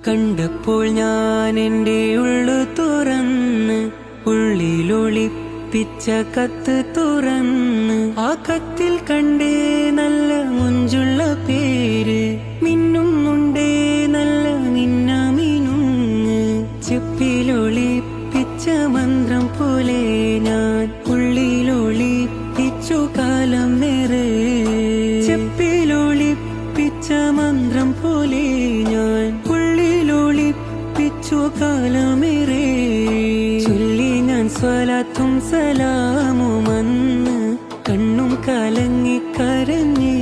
കണ്ടപ്പോൾ ഞാൻ എൻ്റെ ഉള്ളു തുറന്ന് ഉള്ളിലൊളിപ്പിച്ച കത്ത് തുറന്ന് ആ കത്തിൽ കണ്ടേ നല്ല മുഞ്ചുള്ള പേര് മിന്നുന്നുണ്ടേ നല്ല മിന്നാമിനുങ്ങ് ചെപ്പിലൊളിപ്പിച്ച മന്ത്രം പോലെ ഞാൻ ഉള്ളിലൊളിപ്പിച്ചു കാലം നേരെ ചെപ്പിലൊളിപ്പിച്ച മന്ത്രം പോലെ ഞാൻ ഉള്ളിലൊളിപ്പിച്ചു കാലമേറെ ചൊല്ലി ഞാൻ സ്വലാത്തും സലാമും അന്ന് കണ്ണും കലങ്ങി കരഞ്ഞ്